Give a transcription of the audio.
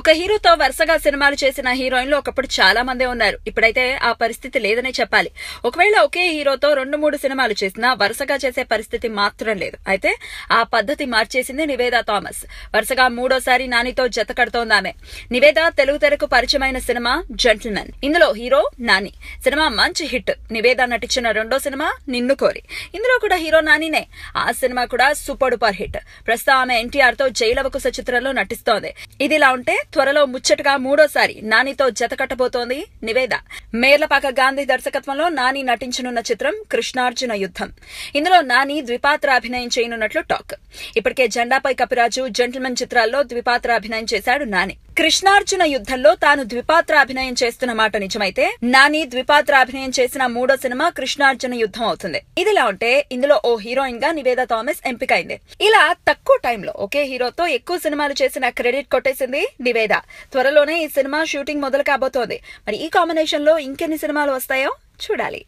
ఒక హీరోతో వరుసగా సినిమాలు చేసిన హీరోయిన్లు ఒకప్పుడు చాలా మందే ఉన్నారు. ఇప్పుడైతే ఆ పరిస్థితి లేదనే చెప్పాలి. ఒకవేళ ఒకే హీరోతో 2-3 సినిమాలు చేసినా వరుసగా చేసే పరిస్థితి మాత్రం లేదు. అయితే ఆ పద్ధతి మార్చేసింది నివేదా థామస్. వరుసగా 3వ నానితో జత కడుతోంది ఆమె. నివేదా తెలుగు తెరకు పరిచయమైన సినిమా జెంటిల్మెన్. ఇందులో హీరో నాని. సినిమా మంచి హిట్. నివేదా నటించిన 2వ సినిమా నిన్ను కోరి. ఇందులో కూడా హీరో నానినే. ఆ సినిమా కూడా సూపర్ డూపర్ హిట్. ప్రస్తుతం ఆమె ఎన్టీఆర్ తో జైలవకుశ చిత్రంలో నటిస్తోంది. ఇదిలా ఉంటే త్వరలో ముచ్చటగా 3వ నానితో జత కట్టబోతోంది నివేద. మేర్లపాక గాంధీ దర్శకత్వంలో నాని నటించనున్న చిత్రం కృష్ణార్జున యుద్ధం. ఇందులో నాని ద్విపాత్ర అభినయం చేయనున్నట్లు టాక్. ఇప్పటికే జెండాపై కపిరాజు, జెంటిల్మెన్ చిత్రాల్లో ద్విపాత్ర అభినయం చేశాడు నాని. కృష్ణార్జున యుద్ధంలో తాను ద్విపాత్ర అభినయం చేస్తున్న మాట నిజమైతే నాని ద్విపాత్ర అభినయం చేసిన 3వ సినిమా కృష్ణార్జున యుద్ధం అవుతుంది. ఇదిలా ఉంటే ఇందులో ఓ హీరోయిన్ గా నివేదా థామస్ ఎంపికైంది. ఇలా తక్కువ టైంలో ఒకే హీరోతో ఎక్కువ సినిమాలు చేసిన క్రెడిట్ కొట్టేసింది నివేదా. త్వరలోనే ఈ సినిమా షూటింగ్ మొదలు కాబోతోంది. మరి ఈ కాంబినేషన్ లో ఇంకెన్ని సినిమాలు వస్తాయో చూడాలి.